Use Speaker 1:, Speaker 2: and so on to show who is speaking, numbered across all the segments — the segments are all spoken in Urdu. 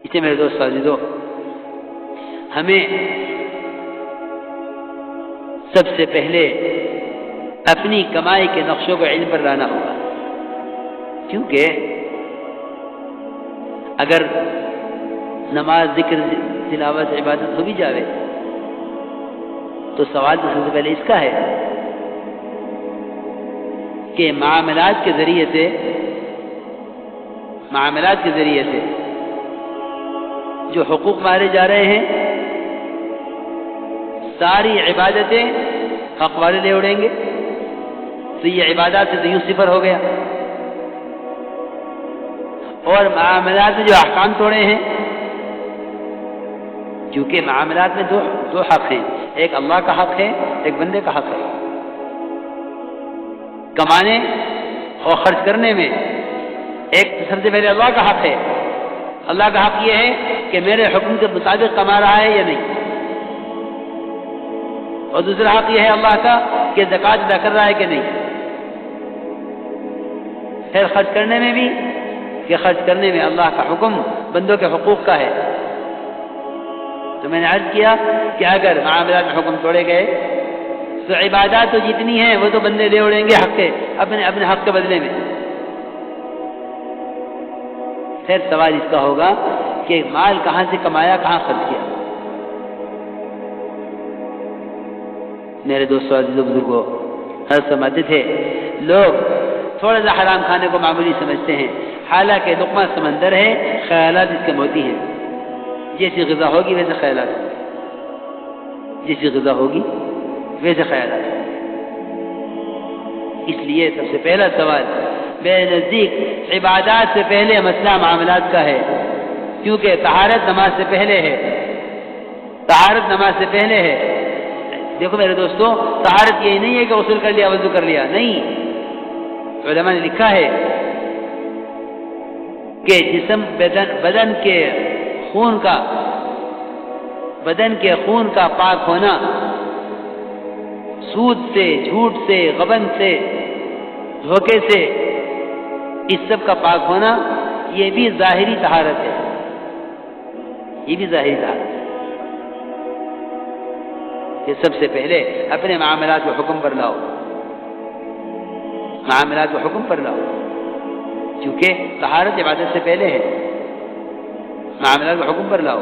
Speaker 1: اسے میرے دوست عزیزو، ہمیں سب سے پہلے اپنی کمائی کے نقشوں کو علم پر لانا ہوگا، کیونکہ اگر نماز، ذکر، تلاوت، عبادت ہو بھی جاوے تو سوال تو سب سے پہلے اس کا ہے کہ معاملات کے ذریعے سے جو حقوق مارے جا رہے ہیں، ساری عبادتیں حق والے لے اڑیں گے تو یہ عبادات سے تو یوں صفر ہو گیا، اور معاملات میں جو احکام توڑے ہیں، کیونکہ معاملات میں دو حق ہیں، ایک اللہ کا حق ہے، ایک بندے کا حق ہے۔ کمانے اور خرچ کرنے میں ایک سب سے پہلے اللہ کا حق ہے۔ اللہ کا حق یہ ہے کہ میرے حکم کے مطابق کما رہا ہے یا نہیں، اور دوسرا حق یہ ہے اللہ کا کہ زکوٰۃ ادا کر رہا ہے کہ نہیں۔ پھر خرچ کرنے میں بھی کہ خرچ کرنے میں اللہ کا حکم بندوں کے حقوق کا ہے۔ تو میں نے عرض کیا کہ اگر معاملات میں حکم توڑے گئے تو عبادات تو جتنی ہیں وہ تو بندے لے اڑیں گے حق کے، اپنے حق کے بدلے میں۔ پھر سوال اس کا ہوگا کہ مال کہاں سے کمایا، کہاں خرچ کیا۔ میرے دوستوں، عزیزوں، بزرگوں، حضرت فرماتے تھے لوگ تھوڑا سا حرام کھانے کو معمولی سمجھتے ہیں، حالانکہ لقمہ سمندر ہے، خیالات اس کے موتی ہیں۔ جیسی غذا ہوگی ویسے خیالات، جیسی غذا ہوگی ویسے خیالات۔ اس لیے سب سے پہلا سوال میرے نزدیک عبادات سے پہلے مسئلہ معاملات کا ہے، کیونکہ طہارت نماز سے پہلے ہے، طہارت نماز سے پہلے ہے۔ دیکھو میرے دوستو، طہارت یہی نہیں ہے کہ غسل کر لیا، وضو کر لیا، نہیں۔ علماء نے لکھا ہے کہ جسم بدن کے خون کا پاک ہونا، سود سے، جھوٹ سے، غبن سے، دھوکے سے، اس سب کا پاک ہونا، یہ بھی ظاہری طہارت ہے، یہ بھی ظاہری طہارت ہے۔ کہ سب سے پہلے اپنے معاملات کو حکم پر لاؤ، معاملات کو حکم پر لاؤ، کیونکہ طہارت عبادت سے پہلے ہے۔ معاملات کو حکم پر لاؤ۔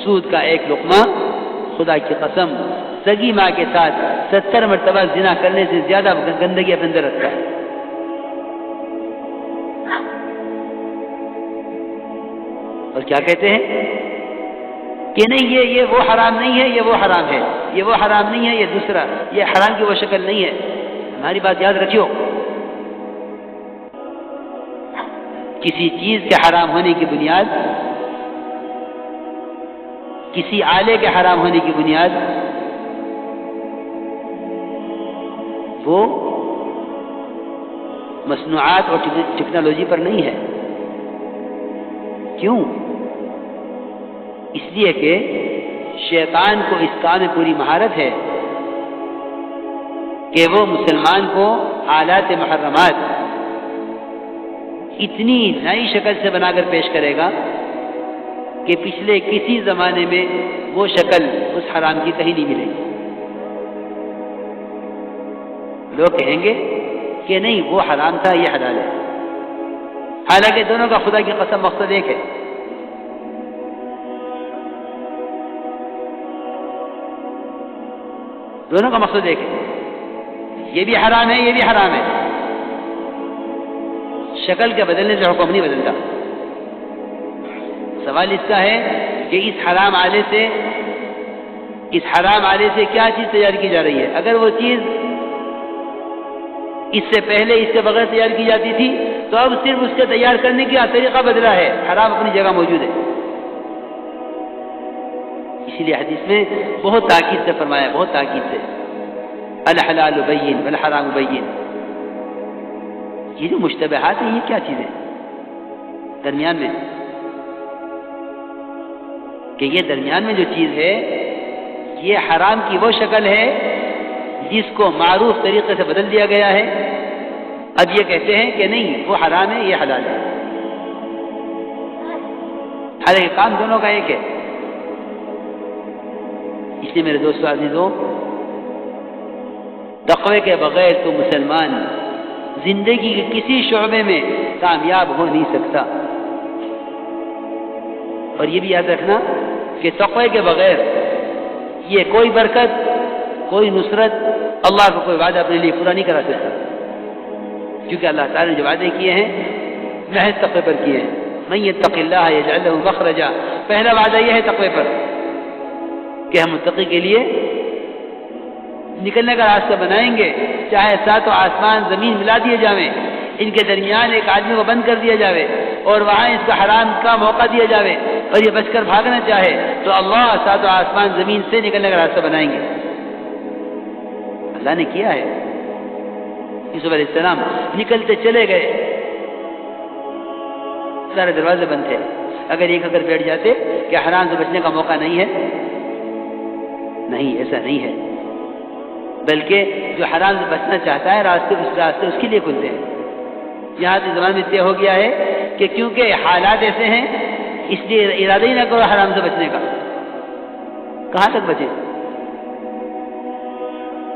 Speaker 1: سود کا ایک لقمہ، خدا کی قسم، سگی ماں کے ساتھ 70 مرتبہ زنا کرنے سے زیادہ گندگی اپنے اندر رکھتا ہے۔ اور کیا کہتے ہیں کہ نہیں یہ وہ حرام نہیں ہے، یہ وہ حرام ہے، یہ وہ حرام نہیں ہے، یہ دوسرا، یہ حرام کی وہ شکل نہیں ہے۔ ہماری بات یاد رکھیو، کسی چیز کے حرام ہونے کی بنیاد، کسی آلے کے حرام ہونے کی بنیاد وہ مصنوعات اور ٹیکنالوجی پر نہیں ہے۔ کیوں؟ اس لیے کہ شیطان کو اس کام میں پوری مہارت ہے کہ وہ مسلمان کو آلات محرمات اتنی نئی شکل سے بنا کر پیش کرے گا کہ پچھلے کسی زمانے میں وہ شکل اس حرام کی کہیں نہیں ملے گی۔ لوگ کہیں گے کہ نہیں وہ حرام تھا، یہ حلال ہے، حالانکہ دونوں کا خدا کی قسم مقصد ایک ہے۔ دونوں کا مقصد ایک ہے، یہ بھی حرام ہے، یہ بھی حرام ہے۔ شکل کے بدلنے سے حکم نہیں بدلتا۔ سوال اس کا ہے کہ اس حرام آلے سے کیا چیز تیار کی جا رہی ہے۔ اگر وہ چیز اس سے پہلے اس کے بغیر تیار کی جاتی تھی تو اب صرف اس کے تیار کرنے کا طریقہ بدلا ہے، حرام اپنی جگہ موجود ہے۔ اسی لیے حدیث میں بہت تاکید سے فرمایا، بہت تاکید سے، الحلال بین والحرام بین۔ یہ جو مشتبہات ہیں یہ کیا چیزیں درمیان میں، کہ یہ درمیان میں جو چیز ہے یہ حرام کی وہ شکل ہے جس کو معروف طریقے سے بدل دیا گیا ہے۔ اب یہ کہتے ہیں کہ نہیں وہ حرام ہے، یہ حلال ہے۔ حالانکہ کام دونوں کا ایک ہے۔ اس لیے میرے دوستو عزیزوں، تقوی کے بغیر تو مسلمان زندگی کے کسی شعبے میں کامیاب ہو نہیں سکتا۔ اور یہ بھی یاد رکھنا کہ تقوی کے بغیر یہ کوئی برکت، کوئی نصرت، اللہ کا کوئی وعدہ اپنے لیے پورا نہیں کرا سکتا، کیونکہ اللہ تعالیٰ نے جو وعدے کیے ہیں محض تقوی پر کیے ہیں۔ من یتق اللہ یجعل لہ مخرجا، پہلا وعدہ یہ ہے تقوی پر کہ ہم متقی کے لیے نکلنے کا راستہ بنائیں گے، چاہے ساتوں آسمان زمین ملا دیے جاویں، ان کے درمیان ایک آدمی کو بند کر دیا جاوے اور وہاں اس کو حرام کا موقع دیا جاوے اور یہ بچ کر بھاگنا چاہے تو اللہ ساتوں آسمان زمین سے نکلنے کا راستہ بنائیں گے۔ اللہ نے کیا ہے۔ یوسف علیہ السلام نکلتے چلے گئے، سارے دروازے بند تھے، اگر ایک اگر بیٹھ جاتے کہ حرام سے بچنے کا موقع نہیں ہے، نہیں، ایسا نہیں ہے، بلکہ جو حرام سے بچنا چاہتا ہے راستے اس کے لیے کھلتے ہیں۔ یہاں سے زمانے میں طے ہو گیا ہے کہ کیونکہ حالات ایسے ہیں اس لیے ارادہ ہی نہ کرو حرام سے بچنے کا، کہاں تک بچے؟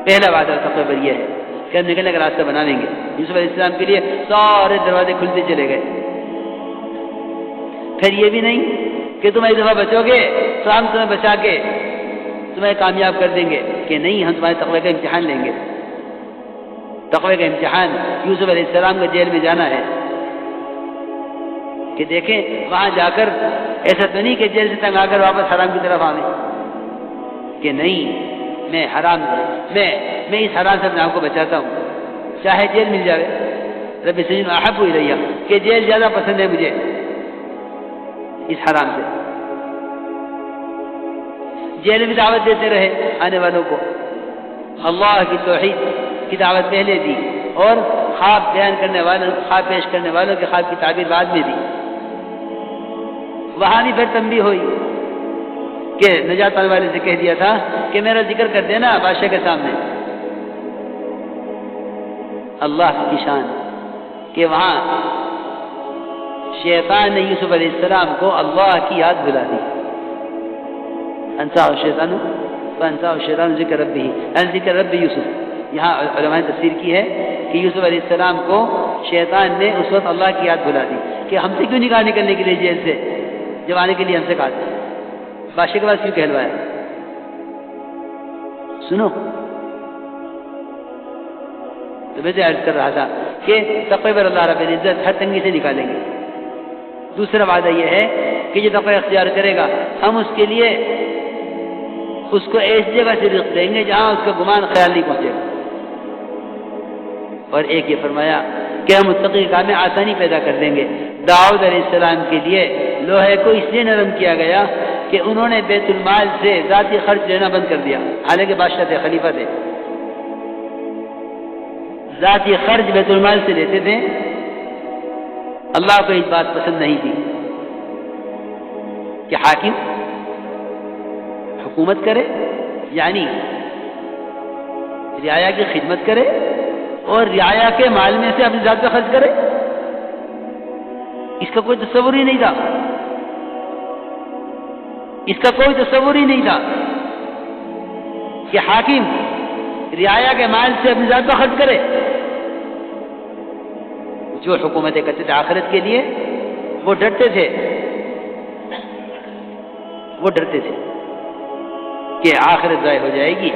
Speaker 1: پہلا وعدہ تقوی پر یہ ہے کہ ہم نکلنے کا راستہ بنا لیں گے۔ یوسف علیہ السلام کے لیے سارے دروازے کھلتے چلے گئے۔ پھر یہ بھی نہیں کہ تم ایک دفعہ بچو گے تو ہم تمہیں بچا کے تمہیں کامیاب کر دیں گے، کہ نہیں، ہم تمہارے تقوی کا امتحان لیں گے۔ تقوی کا امتحان یوسف علیہ السلام کو جیل میں جانا ہے کہ دیکھیں وہاں جا کر ایسا تو نہیں کہ جیل سے تنگ آ کر واپس حرام کی طرف آئیں، کہ نہیں، میں اس حرام سے اپنے آپ کو بچاتا ہوں، چاہے جیل مل جائے، رب السجن احب الیہ، کہ جیل زیادہ پسند ہے مجھے اس حرام سے۔ جیل میں دعوت دیتے رہے آنے والوں کو، اللہ کی توحید کی دعوت پہلے دی اور خواب بیان کرنے والوں، خواب پیش کرنے والوں کے خواب کی تعبیر بعد میں دی۔ وہاں بھی پھر تنبیہ ہوئی کہ نجات پانے والے سے کہہ دیا تھا کہ میرا ذکر کر دینا بادشاہ کے سامنے، اللہ کی شان، کہ وہاں شیطان نے یوسف علیہ السلام کو اللہ کی یاد بھلا دی۔ انسا الشیطان ذکر ربی، ذکر ربی یوسف۔ یہاں علماء نے تفسیر کی ہے کہ یوسف علیہ السلام کو شیطان نے اس وقت اللہ کی یاد بھلا دی کہ ہم سے کیوں نکلنے کے لیے جیل سے، جب آنے کے لیے ہم سے کہا تھا، بادشاہ کے پاس کیوں کہلوایا؟ سنو، تو میں عرض کر رہا تھا کہ تقوی پر اللہ رب العزت ہر تنگی سے نکالیں گے۔ دوسرا وعدہ یہ ہے کہ جو تقوی اختیار کرے گا ہم اس کے لیے اس کو ایسی جگہ سے رزق دیں گے جہاں اس کا گمان خیال نہیں پہنچے گا۔ اور ایک یہ فرمایا کہ ہم متقی کام میں آسانی پیدا کر دیں گے۔ داؤد علیہ السلام کے لیے لوہے کو اس لیے نرم کیا گیا کہ انہوں نے بیت المال سے ذاتی خرچ لینا بند کر دیا، حالانکہ بادشاہ تھے، خلیفہ تھے، ذاتی خرچ بیت المال سے لیتے تھے۔ اللہ کو اس بات پسند نہیں تھی کہ حاکم حکومت کرے، یعنی رعایا کی خدمت کرے اور رعایا کے مال میں سے اپنی ذات پہ خرچ کرے، اس کا کوئی تصور ہی نہیں تھا، اس کا کوئی تصور ہی نہیں تھا کہ حاکم رعایا کے مال سے اپنی ذات پہ خرچ کرے۔ جو حکومتیں کرتے تھے آخرت کے لیے وہ ڈرتے تھے کہ آخرت ضائع ہو جائے گی،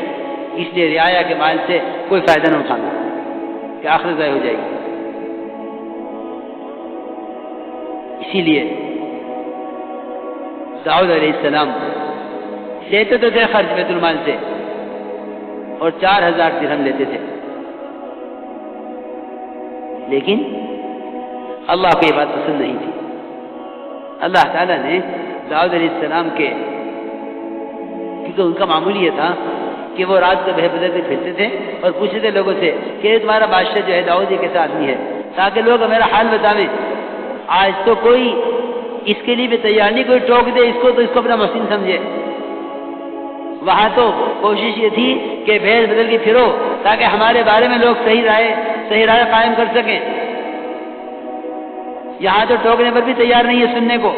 Speaker 1: اس لیے رعایا کے مال سے کوئی فائدہ نہ اٹھانا کہ آخرت ضائع ہو جائے گی۔ اسی لیے داؤد علیہ السلام لیتے تو تھے خرچ بیت المال سے اور 4000 درہم لیتے تھے، لیکن اللہ کو یہ بات پسند نہیں تھی۔ اللہ تعالیٰ نے داؤد علیہ السلام کے، کیونکہ ان کا معمول یہ تھا کہ وہ رات کو بہ بدل کے پھرتے تھے اور پوچھتے تھے لوگوں سے کہ تمہارا بادشاہ جو ہے داؤد یہ کیسا آدمی ہے، تاکہ لوگ میرا حال بتاویں۔ آج تو کوئی اس کے لیے بھی تیار نہیں، کوئی ٹوک دے اس کو تو اس کو اپنا محسن سمجھے۔ وہاں تو کوشش یہ تھی کہ بھیڑ بدل کے پھرو تاکہ ہمارے بارے میں لوگ صحیح رائے قائم کر سکیں۔ یہاں تو ٹوکنے پر بھی تیار نہیں ہے سننے کو۔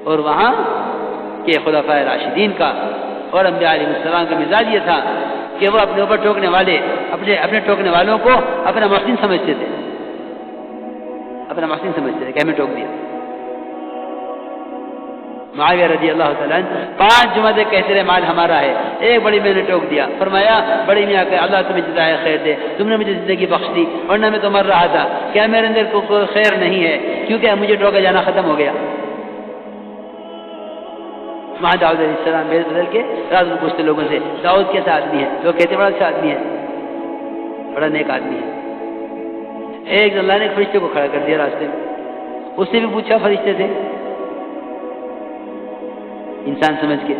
Speaker 1: اور وہاں کے خلفائے راشدین کا اور انبیاء علیہ السلام کا مزاج یہ تھا کہ وہ اپنے اوپر ٹوکنے والے اپنے ٹوکنے والوں کو اپنا محسن سمجھتے تھے، اپنا محسن سمجھتے تھے کہ ہمیں ٹوک دیا۔ معاویہ رضی اللہ تعالیٰ عنہ 5 جمعے کہتے رہے مال ہمارا ہے، ایک بڑی میں نے ٹوک دیا، فرمایا بڑی میاں کہ اللہ تمہیں جزائے خیر دے، تم نے مجھے زندگی بخش دی ورنہ میں تو مر رہا تھا، کیا میرے اندر کوئی خیر نہیں ہے کیونکہ مجھے ٹوکا جانا ختم ہو گیا۔ وہاں داؤد علیہ السلام بیل بدل کے رات میں پوچھتے لوگوں سے داؤد کیسا آدمی ہے، لوگ کہتے بڑا اچھا آدمی ہے، بڑا نیک آدمی ہے۔ ایک اللہ نے فرشتے کو کھڑا کر دیا راستے میں، اس سے بھی پوچھا فرشتے سے انسان سمجھ کے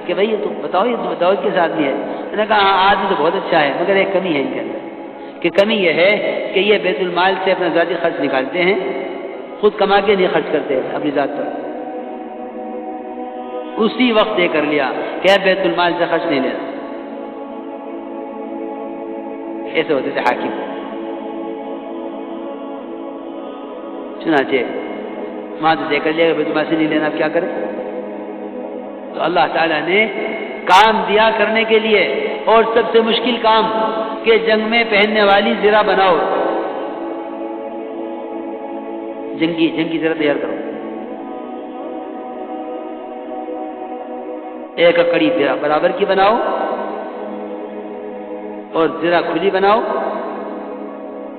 Speaker 1: کہ بھائی تو بتاؤ یہ داؤد کیسا آدمی ہے؟ میں نے کہا ہاں آدمی تو بہت اچھا ہے مگر ایک کمی ہے ان کے اندر، کہ کمی یہ ہے کہ یہ بیت المال سے اپنا ذاتی خرچ نکالتے ہیں، خود کما کے نہیں خرچ کرتے اپنی ذات پر۔ اسی وقت یہ کر لیا کہ بیت المال سے خرچ نہیں لینا، ایسے ہوتے تھے حاکم۔ چنانچہ وہاں تو طے کر لیا کہ بیت المال سے نہیں لینا، اب کیا کرے؟ تو اللہ تعالیٰ نے کام دیا کرنے کے لیے، اور سب سے مشکل کام کہ جنگ میں پہننے والی زرہ بناؤ، جنگی زرہ تیار کرو، ایک کڑی زرہ برابر کی بناؤ اور زرہ کھلی بناؤ،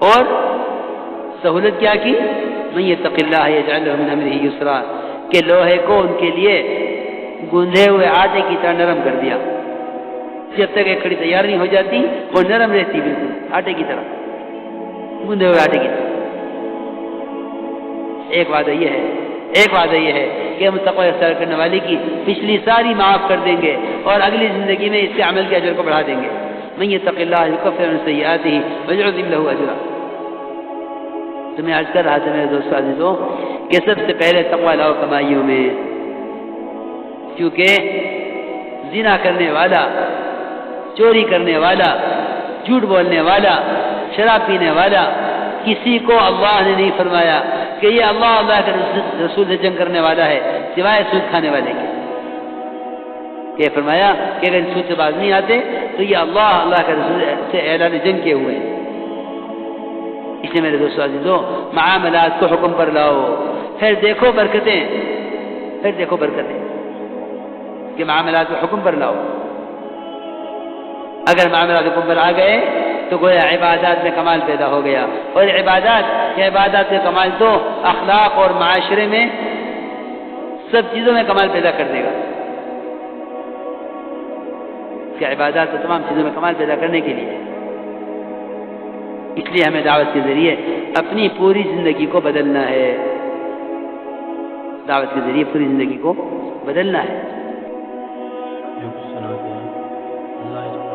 Speaker 1: اور سہولت کیا کی؟ من یتق اللہ یجعل له من امرہ یسرا، کہ لوہے کو ان کے لیے گوندھے ہوئے آٹے کی طرح نرم کر دیا، جب تک ایک کڑی تیار نہیں ہو جاتی وہ نرم رہتی، بالکل آٹے کی طرح، گوندھے ہوئے آٹے کی طرح۔ ایک وعدہ یہ ہے کہ ہم تقوی اختیار کرنے والے کی پچھلی ساری معاف کر دیں گے اور اگلی زندگی میں اس کے عمل کے اجر کو بڑھا دیں گے۔ من یتق اللہ یکفر عن سیئاتہ ویعظم له اجرا۔ تو میں عرض کر رہا تھا میرے دوستو عزیزوں کہ سب سے پہلے تقوی لاؤ کمائیوں میں، کیونکہ زنا کرنے والا، چوری کرنے والا، جھوٹ بولنے والا، شراب پینے والا، کسی کو اللہ نے نہیں فرمایا کہ یہ اللہ کے رسول سے جنگ کرنے والا ہے سوائے سود کھانے والے کے۔ یہ فرمایا کہ اگر سود سے باز نہیں آتے تو یہ اللہ کے رسول سے اعلان جنگ کیے ہوئے ہیں۔ اس لیے میرے دوستو عزیزوں معاملات کو حکم پر لاؤ، پھر دیکھو برکتیں کہ معاملات کو حکم پر لاؤ۔ اگر معاملات حکم پر آ گئے تو گویا عبادات میں کمال پیدا ہو گیا، اور عبادات میں کمال تو اخلاق اور معاشرے میں سب چیزوں میں کمال پیدا کر دے گا، کہ عبادات تو تمام چیزوں میں کمال پیدا کرنے کے لیے۔ اس لیے ہمیں دعوت کے ذریعے اپنی پوری زندگی کو بدلنا ہے، دعوت کے ذریعے پوری زندگی کو بدلنا ہے۔
Speaker 2: جو کچھ سناتے ہیں اللہ